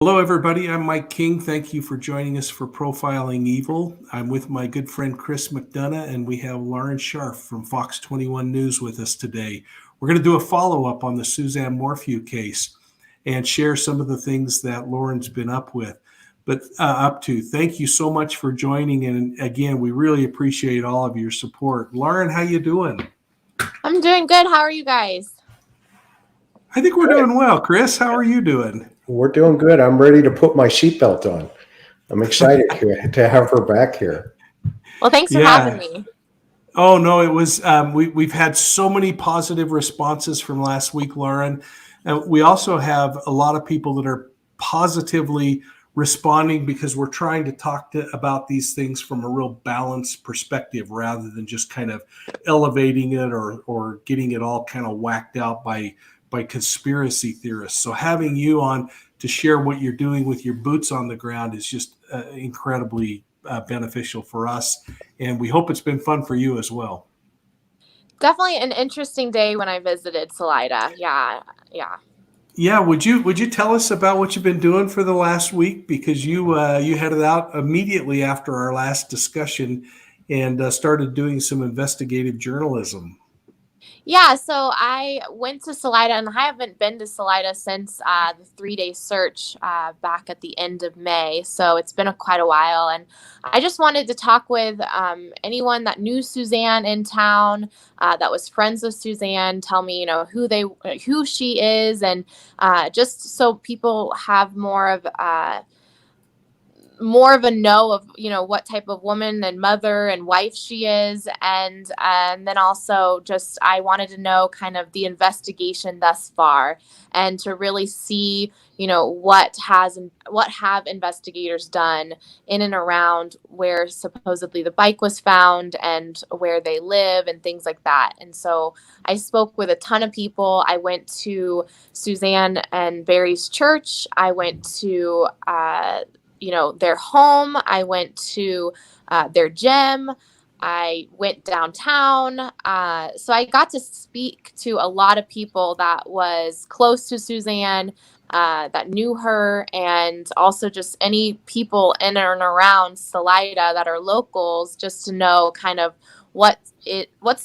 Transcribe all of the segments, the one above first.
Hello, everybody. I'm Mike King. Thank you for joining us for Profiling Evil. I'm with my good friend Chris McDonough, and we have Lauren Scharf from FOX21 News with us today. We're going to do a follow up on the Suzanne Morphew case and share some of the things that Lauren's been up to. Thank you so much for joining, and again, we really appreciate all of your support. Lauren, how you doing? I'm doing good. How are you guys? I think we're doing well. Chris, how are you doing? We're doing good. I'm ready to put my seatbelt on. I'm excited to have her back here. Well, thanks for having Yeah. me. Oh no, it was we've had so many positive responses from last week, Lauren. We also have a lot of people that are positively responding because we're trying to about these things from a real balanced perspective rather than just kind of elevating it or getting it all kind of whacked out by conspiracy theorists. So having you on to share what you're doing with your boots on the ground is just incredibly beneficial for us, and we hope it's been fun for you as well. Definitely an interesting day when I visited Salida. Yeah. Yeah, would you tell us about what you've been doing for the last week? Because you headed out immediately after our last discussion and started doing some investigative journalism. Yeah, so I went to Salida, and I haven't been to Salida since the 3 day search back at the end of May. So it's been quite a while, and I just wanted to talk with anyone that knew Suzanne in town, that was friends with Suzanne. Tell me, who she is, and just so people have more of a know of what type of woman and mother and wife she is, and then also just I wanted to know kind of the investigation thus far, and to really see what have investigators done in and around where supposedly the bike was found and where they live and things like that. And so I spoke with a ton of people. I went to Suzanne and Barry's church. I went to their home. I went to their gym. I went downtown. So I got to speak to a lot of people that was close to Suzanne, that knew her, and also just any people in and around Salida that are locals, just to know kind of what's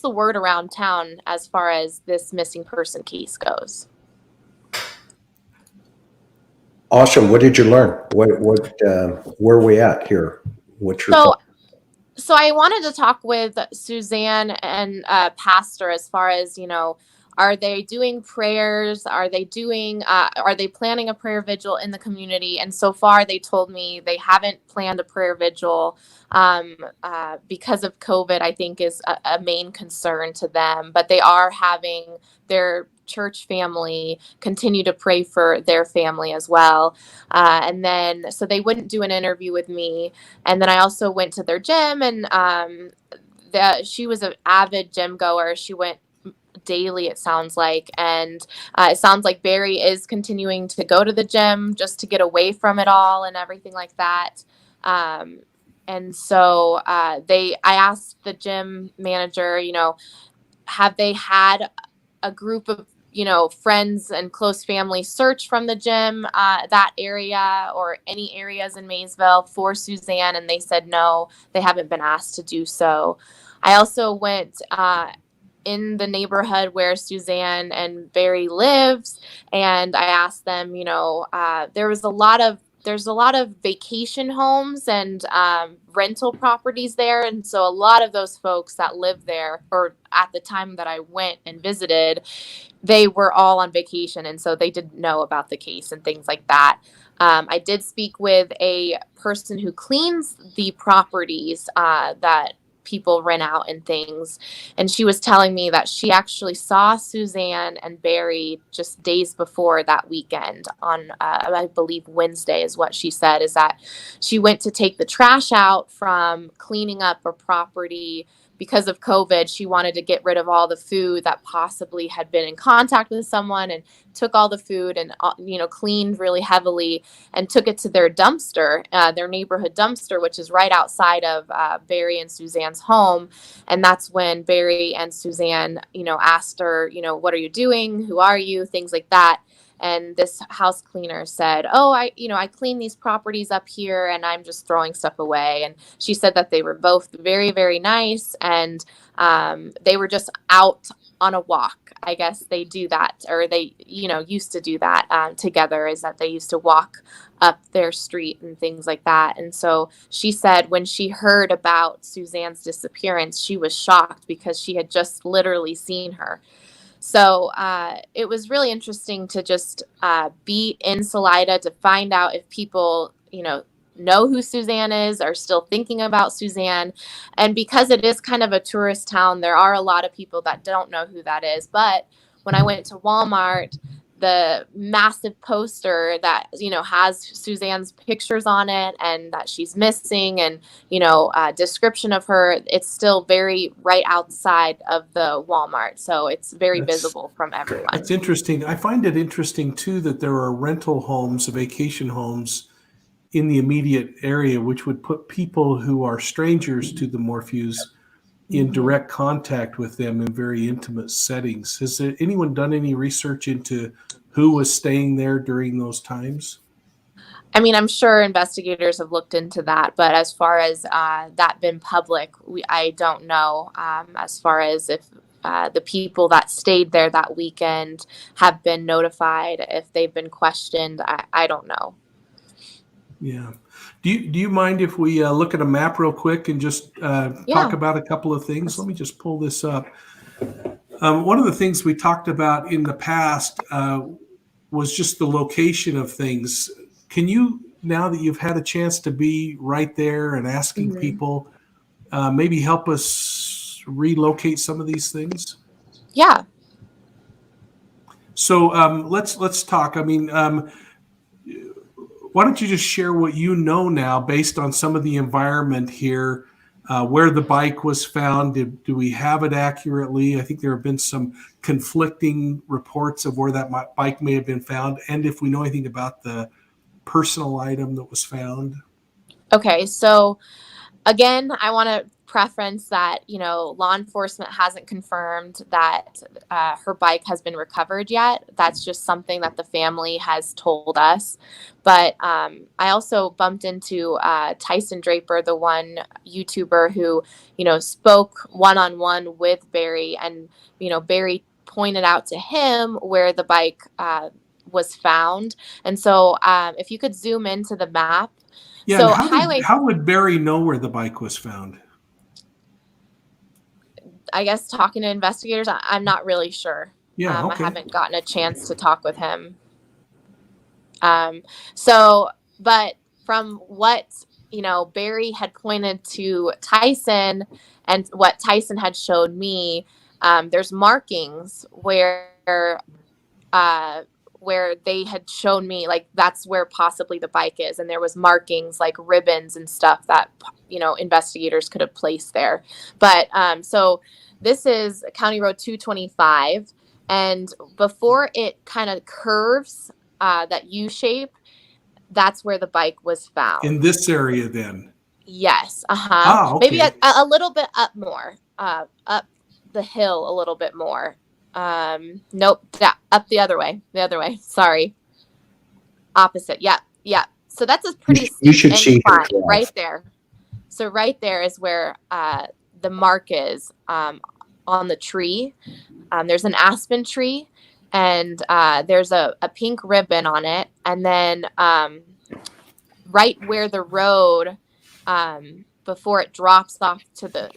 the word around town as far as this missing person case goes. Awesome. What did you learn? Where are we at here? What's your So thought? So I wanted to talk with Suzanne and Pastor as far as, are they doing prayers? Are they planning a prayer vigil in the community? And so far they told me they haven't planned a prayer vigil because of COVID, I think is a main concern to them. But they are having their church family continue to pray for their family as well. And then, so they wouldn't do an interview with me. And then I also went to their gym, and she was an avid gym goer. She went daily, it sounds like. And it sounds like Barry is continuing to go to the gym just to get away from it all and everything like that. Um, and so I asked the gym manager, have they had a group of friends and close family search from the gym, that area or any areas in Maysville for Suzanne, and they said no, they haven't been asked to do so. I also went in the neighborhood where Suzanne and Barry lives, and I asked them, there's a lot of vacation homes and rental properties there. And so a lot of those folks that live there, or at the time that I went and visited, they were all on vacation. And so they didn't know about the case and things like that. I did speak with a person who cleans the properties that people rent out and things. And she was telling me that she actually saw Suzanne and Barry just days before that weekend on, I believe Wednesday is what she said, is that she went to take the trash out from cleaning up a property. Because of COVID, she wanted to get rid of all the food that possibly had been in contact with someone, and took all the food and, cleaned really heavily and took it to their dumpster, their neighborhood dumpster, which is right outside of Barry and Suzanne's home. And that's when Barry and Suzanne, asked her, what are you doing? Who are you? Things like that. And this house cleaner said, oh, I clean these properties up here and I'm just throwing stuff away. And she said that they were both very, very nice. And they were just out on a walk. I guess they do that, or they, used to do that together, is that they used to walk up their street and things like that. And so she said when she heard about Suzanne's disappearance, she was shocked because she had just literally seen her. So it was really interesting to just be in Salida to find out if people, know who Suzanne is, are still thinking about Suzanne. And because it is kind of a tourist town, there are a lot of people that don't know who that is. But when I went to Walmart, the massive poster that, has Suzanne's pictures on it and that she's missing and, description of her, it's still very right outside of the Walmart. So it's very visible from everyone. It's interesting. I find it interesting, too, that there are rental homes, vacation homes in the immediate area, which would put people who are strangers to the Morphews in direct contact with them in very intimate settings. Has anyone done any research into who was staying there during those times? I mean, I'm sure investigators have looked into that, but as far as that been public, I don't know. As far as if the people that stayed there that weekend have been notified, if they've been questioned, I don't know. Yeah. Do you mind if we look at a map real quick and just talk about a couple of things? Let me just pull this up. One of the things we talked about in the past was just the location of things. Can you, now that you've had a chance to be right there and asking people, maybe help us relocate some of these things? Yeah. So let's talk. I mean, why don't you just share what you know now based on some of the environment here, where the bike was found? Do we have it accurately? I think there have been some conflicting reports of where that bike may have been found, and if we know anything about the personal item that was found. Okay, so again, I want to preference that, law enforcement hasn't confirmed that her bike has been recovered yet. That's just something that the family has told us. But I also bumped into Tyson Draper, the one YouTuber who, spoke one-on-one with Barry, and, Barry pointed out to him where the bike was found. And so if you could zoom into the map. Yeah, so how would Barry know where the bike was found? I guess talking to investigators, I'm not really sure. Yeah, okay. I haven't gotten a chance to talk with him. But from what, Barry had pointed to Tyson and what Tyson had showed me, there's markings where they had shown me, like, that's where possibly the bike is. And there was markings like ribbons and stuff that, investigators could have placed there. But so this is County Road 225. And before it kind of curves that U shape, that's where the bike was found. In this area then? Yes. Okay. Maybe a little bit up more, up the hill a little bit more. Nope. Up the other way. Sorry. Opposite. Yeah. So that's a pretty you should see her right there. So right there is where the mark is on the tree. There's an aspen tree, and there's a pink ribbon on it. And then right where the road, before it drops off to the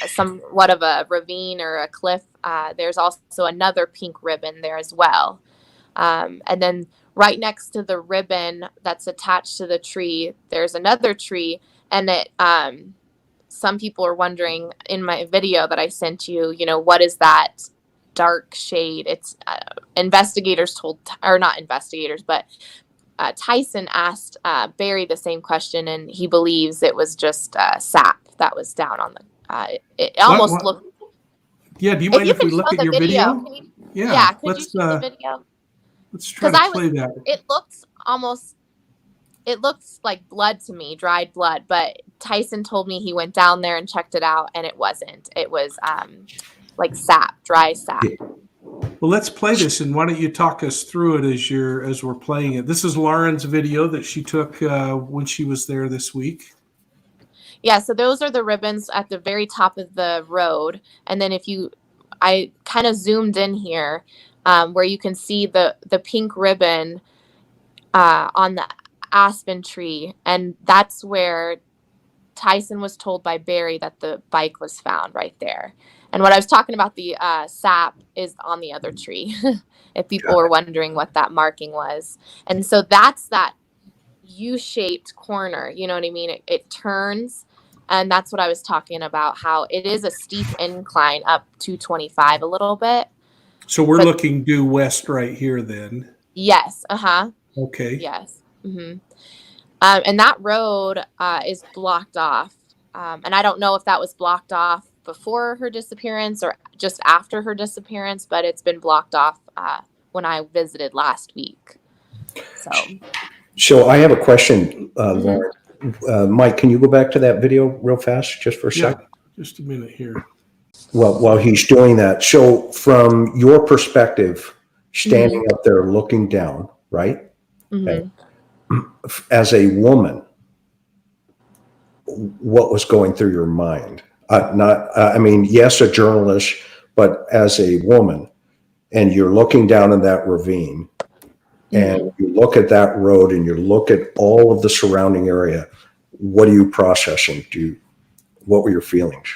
somewhat of a ravine or a cliff, there's also another pink ribbon there as well. And then right next to the ribbon that's attached to the tree, there's another tree. And it, some people are wondering in my video that I sent you, what is that dark shade? It's investigators not investigators, but Tyson asked Barry the same question, and he believes it was just sap that was down on the. It almost looked. Yeah, do you mind if we look at your video? Yeah, could you show the video? Let's try to play that. It looks like blood to me, dried blood. But Tyson told me he went down there and checked it out, and it wasn't. It was like sap, dry sap. Well, let's play this, and why don't you talk us through it as we're playing it? This is Lauren's video that she took when she was there this week. Yeah, so those are the ribbons at the very top of the road. And then I kind of zoomed in here where you can see the pink ribbon on the aspen tree. And that's where Tyson was told by Barry that the bike was found right there. And what I was talking about, the sap is on the other tree, if people were wondering what that marking was. And so that's that U-shaped corner, you know what I mean? It turns, and that's what I was talking about, how it is a steep incline up 225 a little bit. So we're looking due west right here then. Yes. Okay. Yes. And that road is blocked off. And I don't know if that was blocked off before her disappearance or just after her disappearance, but it's been blocked off when I visited last week. So I have a question, Lauren. Mike, can you go back to that video real fast, just for a second? Just a minute here. Well, while he's doing that, so from your perspective, standing up there looking down, right? Okay. As a woman, what was going through your mind? I mean, yes, a journalist, but as a woman, and you're looking down in that ravine, and you look at that road, and you look at all of the surrounding area. What are you processing? What were your feelings?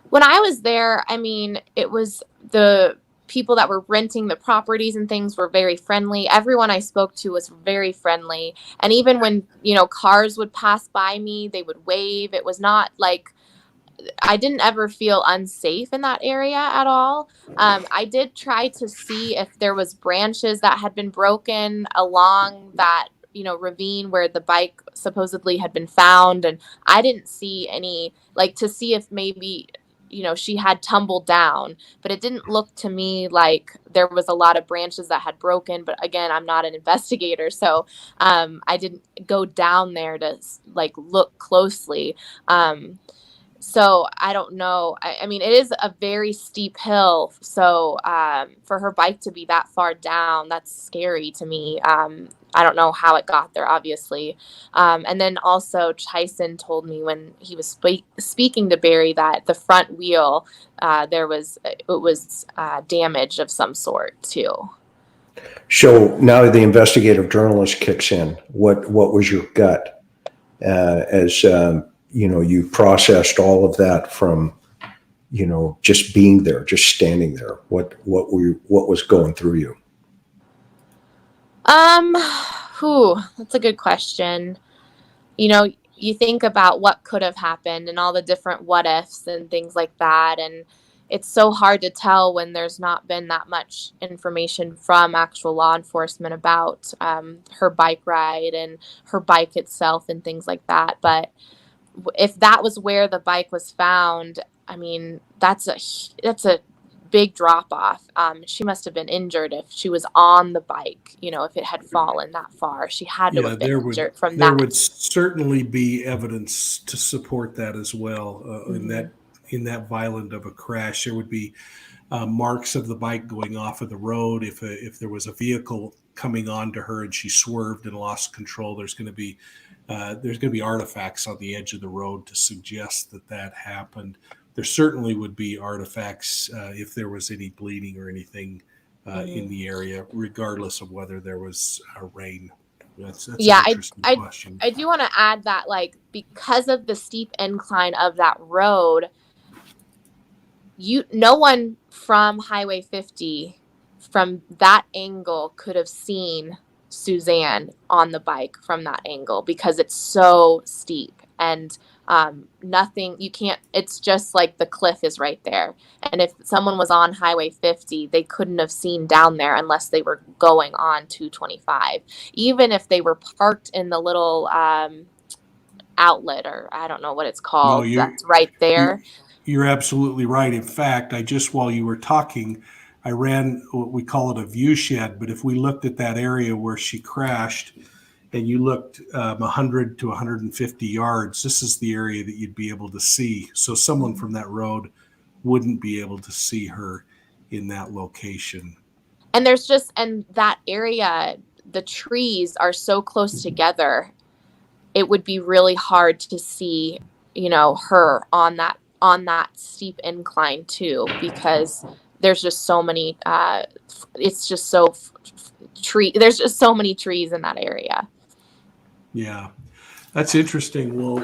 When I was there, I mean, it was the people that were renting the properties and things were very friendly. Everyone I spoke to was very friendly. And even when, cars would pass by me, they would wave. It was not like I didn't ever feel unsafe in that area at all. I did try to see if there was branches that had been broken along that, ravine where the bike supposedly had been found. And I didn't see any, to see if maybe she had tumbled down, but it didn't look to me like there was a lot of branches that had broken. But again, I'm not an investigator, so I didn't go down there to look closely. So I don't know. I mean, it is a very steep hill. So for her bike to be that far down, that's scary to me. I don't know how it got there, obviously. And then also Tyson told me when he was speaking to Barry that the front wheel, it was damage of some sort too. So now the investigative journalist kicks in. What was your gut as you processed all of that from, just being there, just standing there? What was going through you? That's a good question. You think about what could have happened and all the different what ifs and things like that. And it's so hard to tell when there's not been that much information from actual law enforcement about her bike ride and her bike itself and things like that. But if that was where the bike was found, I mean, that's a big drop off. She must have been injured if she was on the bike, if it had fallen that far. She had to have been injured from that. There would certainly be evidence to support that as well. In that violent of a crash, there would be marks of the bike going off of the road. If there was a vehicle coming onto her and she swerved and lost control, there's going to be artifacts on the edge of the road to suggest that happened. There certainly would be artifacts if there was any bleeding or anything in the area, regardless of whether there was rain. That's an interesting question. I do want to add that, because of the steep incline of that road, no one from Highway 50 from that angle could have seen Suzanne on the bike from that angle because it's so steep and nothing, you can't, it's just like the cliff is right there. And if someone was on Highway 50, they couldn't have seen down there unless they were going on 225. Even if they were parked in the little outlet, or I don't know what it's called, that's right there. You're absolutely right. In fact, while you were talking, I ran what we call it a view shed, but if we looked at that area where she crashed and you looked 100 to 150 yards, this is the area that you'd be able to see. So someone from that road wouldn't be able to see her in that location. And and that area, the trees are so close together. It would be really hard to see, her on that steep incline too, because there's just so many, it's just so there's just so many trees in that area. Yeah, that's interesting. Well,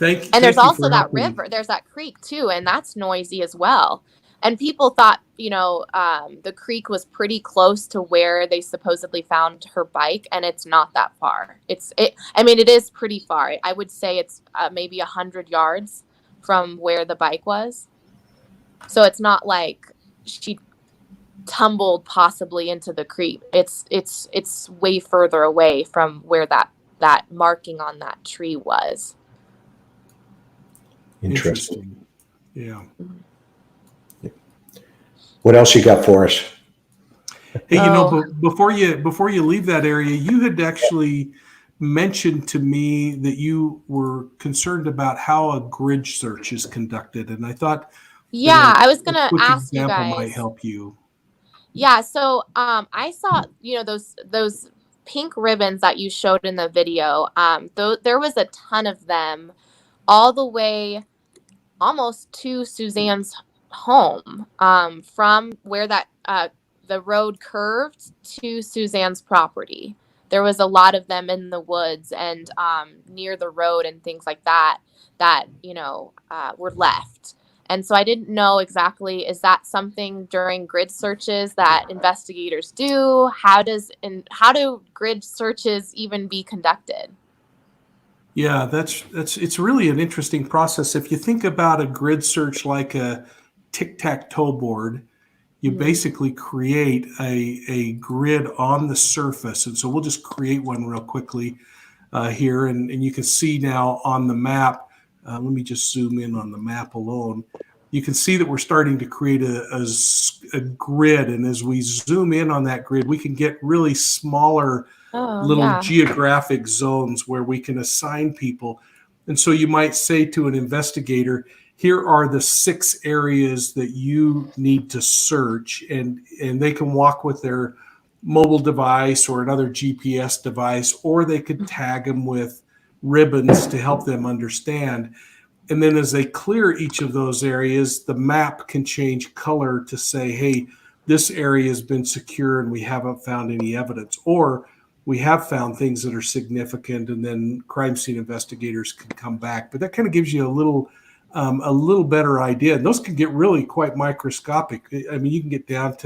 And there's thank you also for that helping. river, there's that creek too, and that's noisy as well. And people thought, the creek was pretty close to where they supposedly found her bike, and it's not that far. It is pretty far. I would say it's maybe 100 yards from where the bike was. So it's not like she tumbled possibly into the creek. It's way further away from where that marking on that tree was. Interesting. Yeah. What else you got for us? Hey, before you leave that area, you had actually mentioned to me that you were concerned about how a grid search is conducted, and I thought I was gonna quick ask you example guys. might help you. Yeah, so I saw those pink ribbons that you showed in the video. There was a ton of them, all the way almost to Suzanne's home, from where that the road curved to Suzanne's property. There was a lot of them in the woods and near the road and things like that were left. And so I didn't know exactly, is that something during grid searches that investigators do? How do grid searches even be conducted? Yeah, it's really an interesting process. If you think about a grid search like a tic-tac-toe board, you basically create a grid on the surface. And so we'll just create one real quickly here. And you can see now on the map, let me just zoom in on the map alone. You can see that we're starting to create a grid. And as we zoom in on that grid, we can get really smaller little geographic zones where we can assign people. And so you might say to an investigator, here are the 6 areas that you need to search, and they can walk with their mobile device or another GPS device, or they could tag them with ribbons to help them understand. And then as they clear each of those areas, the map can change color to say, hey, this area has been secure and we haven't found any evidence, or we have found things that are significant, and then crime scene investigators can come back. But that kind of gives you a little better idea. And those can get really quite microscopic. I mean, you can get down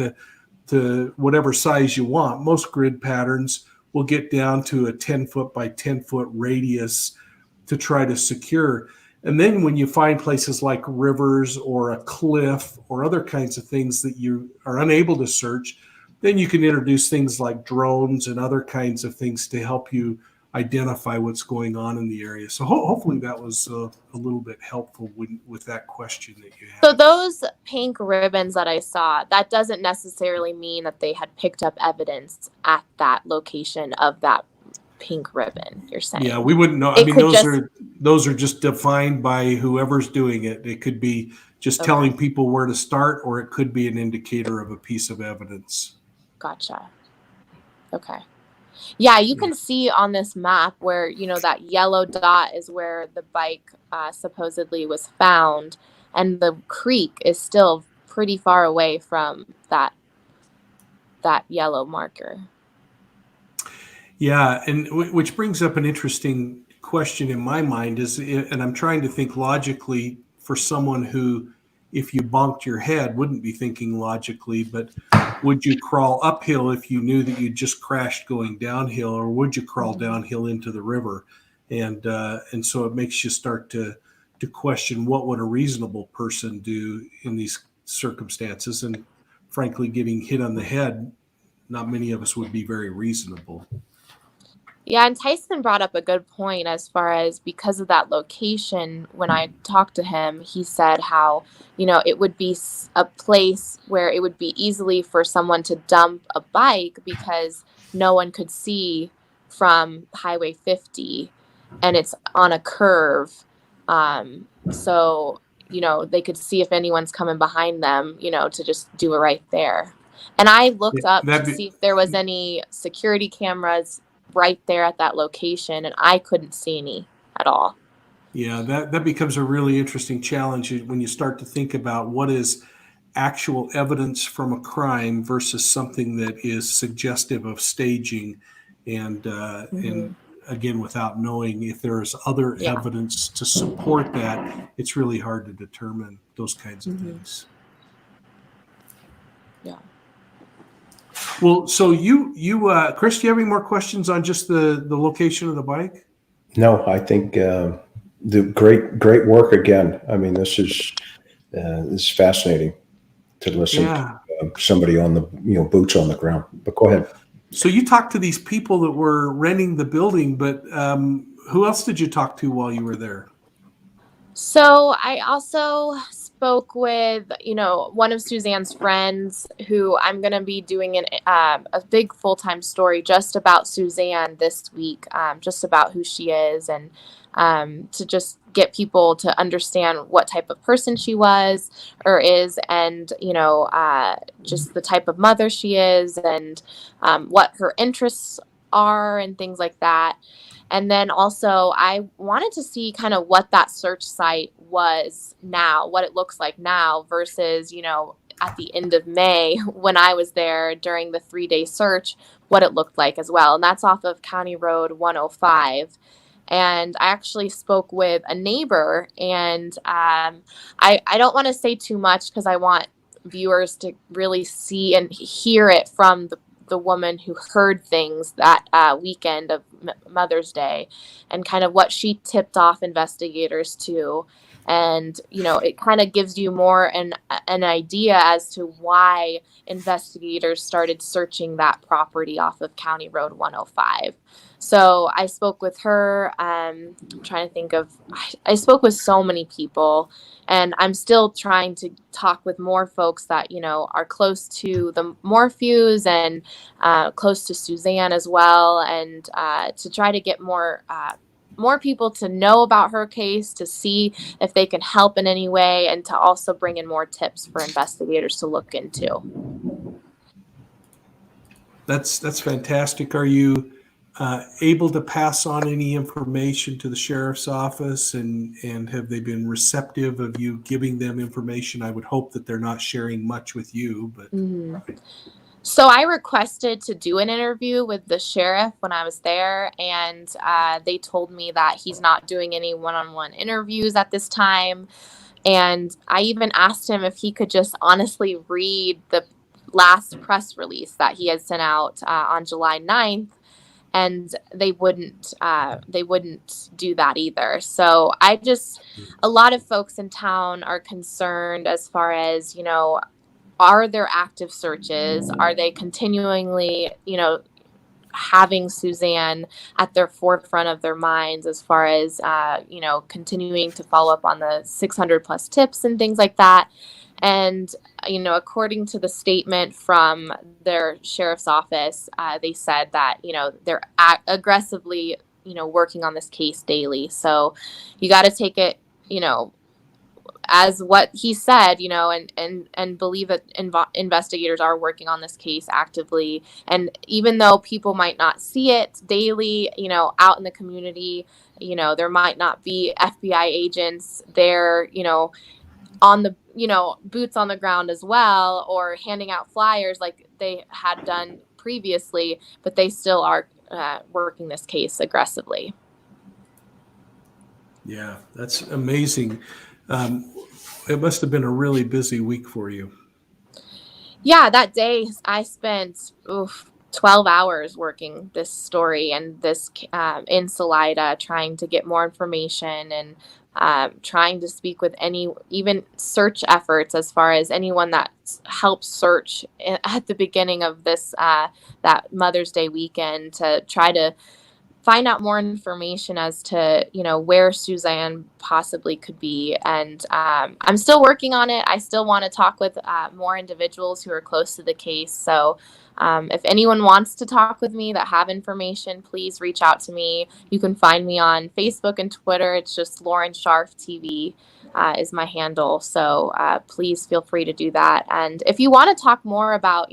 to whatever size you want. Most grid patterns will get down to a 10-foot by 10-foot radius to try to secure. And then when you find places like rivers or a cliff or other kinds of things that you are unable to search, then you can introduce things like drones and other kinds of things to help you identify what's going on in the area. So hopefully that was a little bit helpful with that question that you had. So those pink ribbons that I saw, that doesn't necessarily mean that they had picked up evidence at that location of that pink ribbon, you're saying? Yeah, we wouldn't know. I mean, those are just defined by whoever's doing it. It could be just telling people where to start, or it could be an indicator of a piece of evidence. Gotcha. Okay. Yeah, you can see on this map where, that yellow dot is where the bike supposedly was found, and the creek is still pretty far away from that yellow marker. Yeah, and which brings up an interesting question in my mind and I'm trying to think logically for someone who, if you bonked your head, wouldn't be thinking logically, but would you crawl uphill if you knew that you just crashed going downhill, or would you crawl downhill into the river? And so it makes you start to question, what would a reasonable person do in these circumstances? And frankly, getting hit on the head, not many of us would be very reasonable. Yeah, and Tyson brought up a good point as far as, because of that location, when I talked to him, he said how, it would be a place where it would be easily for someone to dump a bike because no one could see from Highway 50 and it's on a curve. So they could see if anyone's coming behind them, to just do it right there. And I looked up to see if there was any security cameras right there at that location, and I couldn't see any at all. Yeah, that becomes a really interesting challenge when you start to think about what is actual evidence from a crime versus something that is suggestive of staging, and again, without knowing if there is other evidence to support that, it's really hard to determine those kinds of things. Yeah. Well, so you Chris, do you have any more questions on just the location of the bike? No, I think the great work again. I mean, this is fascinating to listen to somebody on the boots on the ground. But go ahead. So you talked to these people that were renting the building, but who else did you talk to while you were there? So I also spoke with, one of Suzanne's friends, who I'm going to be doing a big full-time story just about Suzanne this week, just about who she is, and to just get people to understand what type of person she was or is, and, just the type of mother she is, and what her interests are and things like that. And then also I wanted to see kind of what that search site was now, what it looks like now versus, at the end of May when I was there during the 3-day search, what it looked like as well. And that's off of County Road 105. And I actually spoke with a neighbor, and I don't want to say too much because I want viewers to really see and hear it from the woman who heard things that weekend of Mother's Day, and kind of what she tipped off investigators to. And, it kind of gives you more an idea as to why investigators started searching that property off of County Road 105. So I spoke with her. I'm trying to think I spoke with so many people, and I'm still trying to talk with more folks that, are close to the Morphews and close to Suzanne as well. And to try to get more people to know about her case, to see if they can help in any way, and to also bring in more tips for investigators to look into. That's fantastic. Are you able to pass on any information to the sheriff's office, and have they been receptive of you giving them information? I would hope that they're not sharing much with you, but So I requested to do an interview with the sheriff when I was there, and they told me that he's not doing any one-on-one interviews at this time. And I even asked him if he could just honestly read the last press release that he had sent out on July 9th, and they wouldn't do that either. So a lot of folks in town are concerned as far as, are there active searches? Are they continually, having Suzanne at their forefront of their minds as far as, continuing to follow up on the 600 plus tips and things like that? And, according to the statement from their sheriff's office, they said that, they're aggressively, working on this case daily. So you got to take it, as what he said, and believe that investigators are working on this case actively. And even though people might not see it daily, out in the community, there might not be FBI agents there, on the, boots on the ground as well, or handing out flyers like they had done previously, but they still are working this case aggressively. Yeah, that's amazing. It must have been a really busy week for you. Yeah, that day I spent 12 hours working this story and this in Salida, trying to get more information, and trying to speak with even search efforts, as far as anyone that helped search at the beginning of this that Mother's Day weekend, to try to find out more information as to, where Suzanne possibly could be. And I'm still working on it. I still want to talk with more individuals who are close to the case. So if anyone wants to talk with me that have information, please reach out to me. You can find me on Facebook and Twitter. It's just Lauren Scharf TV is my handle. So please feel free to do that. And if you want to talk more about,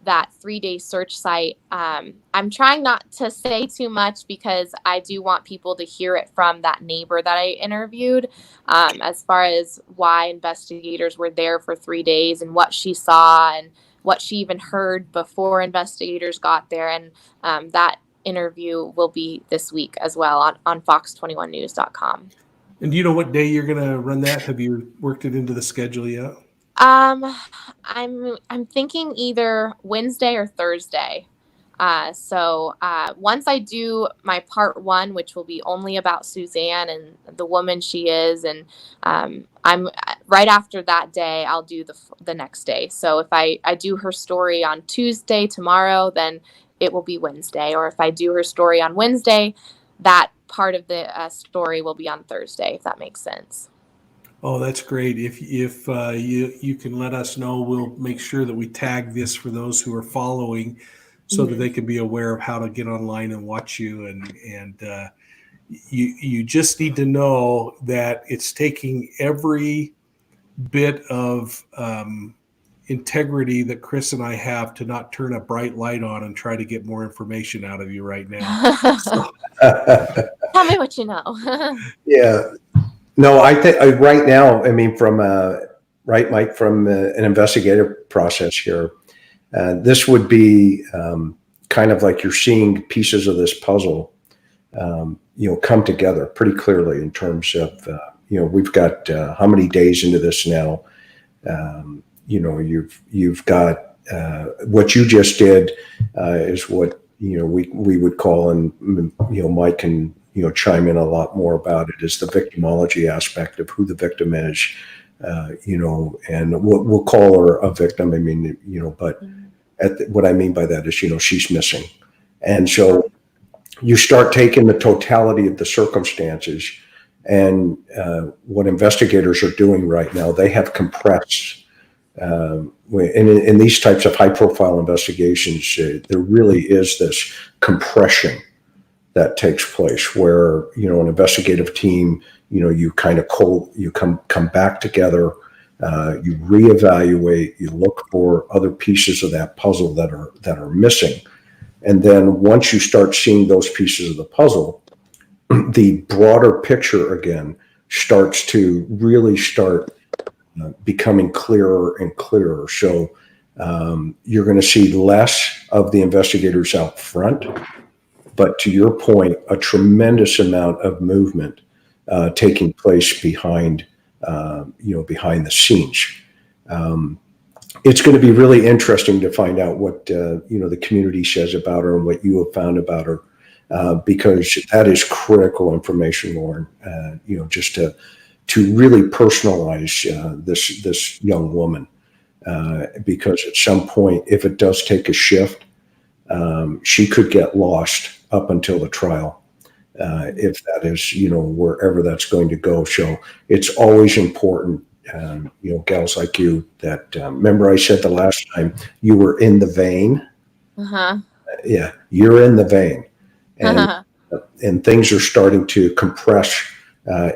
that 3-day search site, I'm trying not to say too much because I do want people to hear it from that neighbor that I interviewed, as far as why investigators were there for 3 days and what she saw and what she even heard before investigators got there. And that interview will be this week as well on fox21news.com. And do you know what day you're going to run that? Have you worked it into the schedule yet? I'm thinking either Wednesday or Thursday. So once I do my part 1, which will be only about Suzanne and the woman she is, and I'm right after that day, I'll do the next day. So if I do her story on Tuesday tomorrow, then it will be Wednesday. Or if I do her story on Wednesday, that part of the story will be on Thursday, if that makes sense. Oh, that's great. If you can let us know, we'll make sure that we tag this for those who are following, so that they can be aware of how to get online and watch you. And you just need to know that it's taking every bit of integrity that Chris and I have to not turn a bright light on and try to get more information out of you right now. Tell me what you know. Yeah. No, I think right now, I mean, from right, Mike, from an investigative process here, this would be kind of like you're seeing pieces of this puzzle, come together pretty clearly in terms of, we've got how many days into this now. You've got what you just did is what we would call, and Mike can chime in a lot more about it, is the victimology aspect of who the victim is, and we'll call her a victim. I mean, but what I mean by that is, she's missing. And so you start taking the totality of the circumstances, and what investigators are doing right now, they have compressed, in these types of high profile investigations, there really is this compression that takes place where, an investigative team, you kind of come back together, you reevaluate, you look for other pieces of that puzzle that are missing. And then once you start seeing those pieces of the puzzle, the broader picture again starts to really becoming clearer and clearer. So you're going to see less of the investigators out front, but to your point, a tremendous amount of movement taking place behind the scenes. It's going to be really interesting to find out what the community says about her and what you have found about her, because that is critical information, Lauren. Just to really personalize this young woman, because at some point, if it does take a shift, she could get lost up until the trial, if that is, wherever that's going to go. So it's always important, gals like you, that remember I said the last time, you were in the vein. Yeah, you're in the vein, and things are starting to compress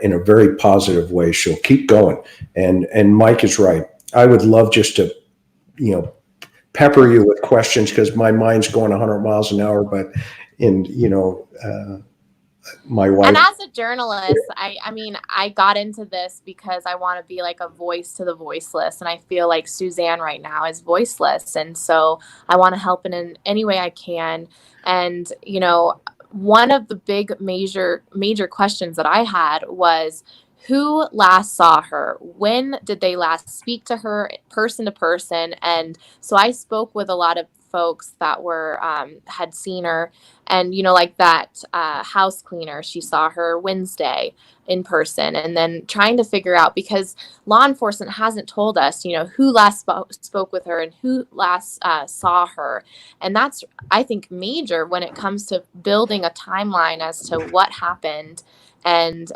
in a very positive way. So keep going. And Mike is right. I would love just to, pepper you with questions, because my mind's going 100 miles an hour, but my wife. And as a journalist, I got into this because I want to be like a voice to the voiceless. And I feel like Suzanne right now is voiceless. And so I want to help in any way I can. And, one of the big major questions that I had was, who last saw her? When did they last speak to her person to person? And so I spoke with a lot of folks that were had seen her, and like that house cleaner, she saw her Wednesday in person, and then trying to figure out, because law enforcement hasn't told us who last spoke with her and who last saw her. And that's, I think, major when it comes to building a timeline as to what happened. And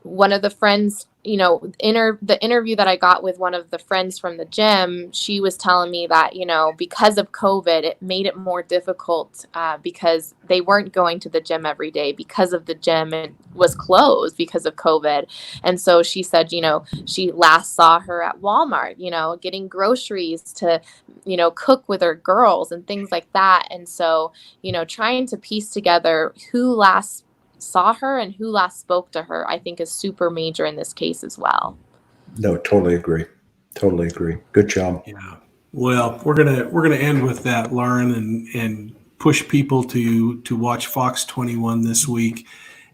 one of the friends, the interview that I got with one of the friends from the gym, she was telling me that, because of COVID, it made it more difficult because they weren't going to the gym every day because of the gym. It was closed because of COVID. And so she said, she last saw her at Walmart, getting groceries to, cook with her girls and things like that. And so, trying to piece together who last saw her and who last spoke to her, I think, is super major in this case as well. No, totally agree. Totally agree. Good job. Yeah. Well, we're gonna end with that, Lauren, and push people to watch Fox21 this week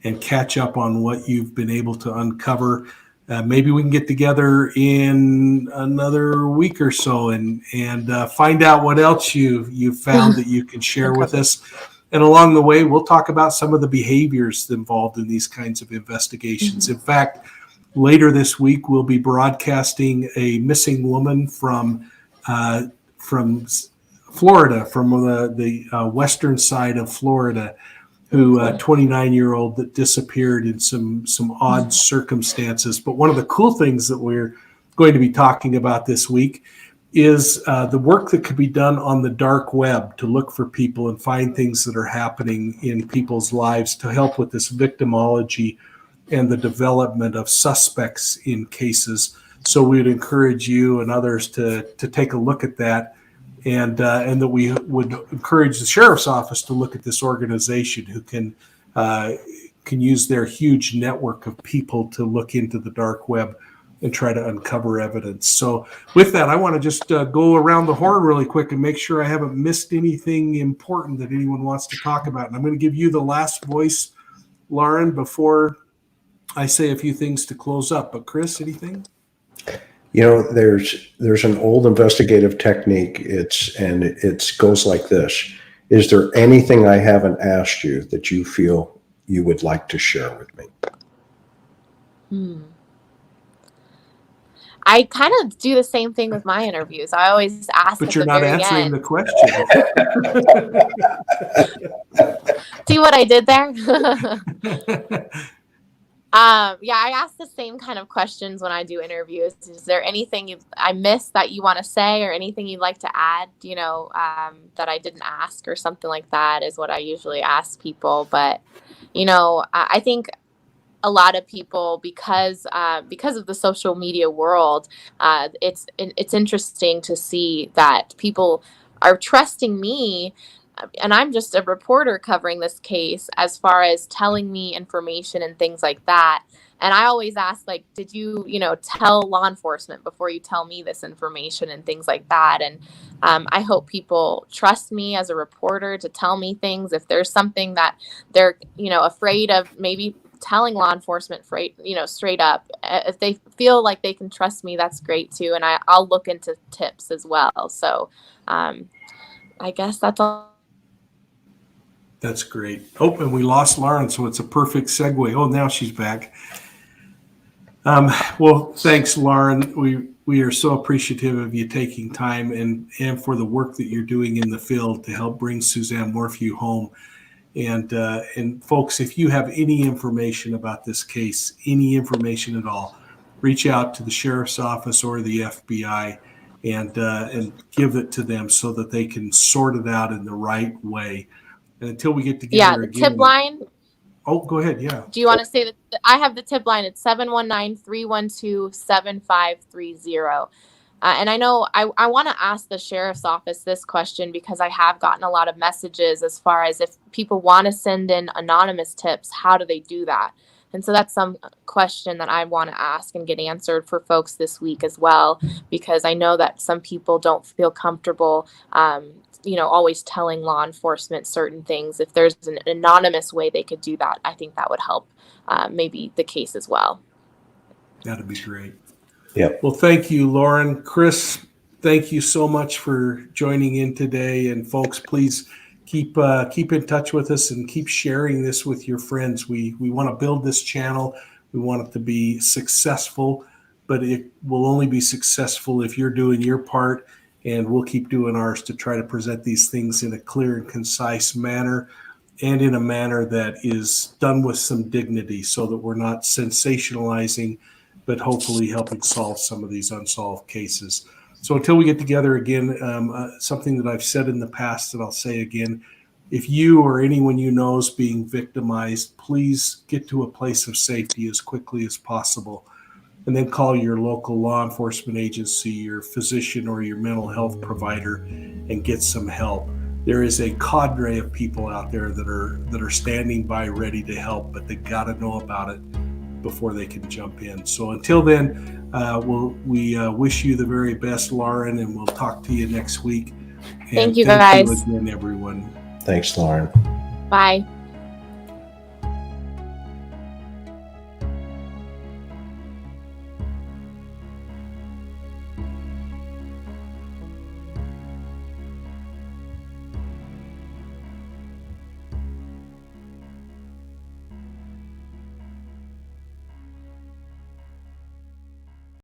and catch up on what you've been able to uncover. Maybe we can get together in another week or so and find out what else you've found that you can share with us. And along the way, we'll talk about some of the behaviors involved in these kinds of investigations. In fact, later this week, we'll be broadcasting a missing woman from Florida, from the western side of Florida, who 29-year-old that disappeared in some odd circumstances. But one of the cool things that we're going to be talking about this week is the work that could be done on the dark web to look for people and find things that are happening in people's lives to help with this victimology and the development of suspects in cases. So we'd encourage you and others to take a look at that, and that we would encourage the sheriff's office to look at this organization who can use their huge network of people to look into the dark web and try to uncover evidence. So with that, I want to just go around the horn really quick and make sure I haven't missed anything important that anyone wants to talk about. And I'm going to give you the last voice, Lauren, before I say a few things to close up. But Chris, anything? There's an old investigative technique. It goes like this. Is there anything I haven't asked you that you feel you would like to share with me? I kind of do the same thing with my interviews. I always ask, but you're not answering the question. See what I did there? Yeah, I ask the same kind of questions when I do interviews. Is there anything I missed that you want to say, or anything you'd like to add, that I didn't ask, or something like that is what I usually ask people. But, I think a lot of people, because of the social media world, it's interesting to see that people are trusting me, and I'm just a reporter covering this case, as far as telling me information and things like that. And I always ask, like, did you, tell law enforcement before you tell me this information and things like that? And I hope people trust me as a reporter to tell me things. If there's something that they're, afraid of, maybe telling law enforcement straight up. If they feel like they can trust me, that's great too. And I'll look into tips as well. So I guess that's all. That's great. Oh, and we lost Lauren, so it's a perfect segue. Oh, now she's back. Well, thanks, Lauren. We are so appreciative of you taking time and for the work that you're doing in the field to help bring Suzanne Morphew home. And folks, if you have any information about this case, any information at all, reach out to the sheriff's office or the FBI and give it to them so that they can sort it out in the right way. And until we get together the again. Tip line. Oh, go ahead. Yeah. Do you want to say that? I have the tip line. It's 719-312-7530. And I know I want to ask the sheriff's office this question, because I have gotten a lot of messages as far as if people want to send in anonymous tips, how do they do that? And so that's some question that I want to ask and get answered for folks this week as well, because I know that some people don't feel comfortable, always telling law enforcement certain things. If there's an anonymous way they could do that, I think that would help maybe the case as well. That'd be great. Yeah. Well, thank you, Lauren. Chris, thank you so much for joining in today. And folks, please keep in touch with us and keep sharing this with your friends. We want to build this channel. We want it to be successful, but it will only be successful if you're doing your part, and we'll keep doing ours to try to present these things in a clear and concise manner, and in a manner that is done with some dignity, so that we're not sensationalizing, but hopefully helping solve some of these unsolved cases. So until we get together again, something that I've said in the past that I'll say again: if you or anyone you know is being victimized, please get to a place of safety as quickly as possible, and then call your local law enforcement agency, your physician, or your mental health provider and get some help. There is a cadre of people out there that are standing by ready to help, but they got to know about it before they can jump in. So until then, we wish you the very best, Lauren, and we'll talk to you next week. And Thank you, guys. Thank you again, everyone. Thanks, Lauren. Bye.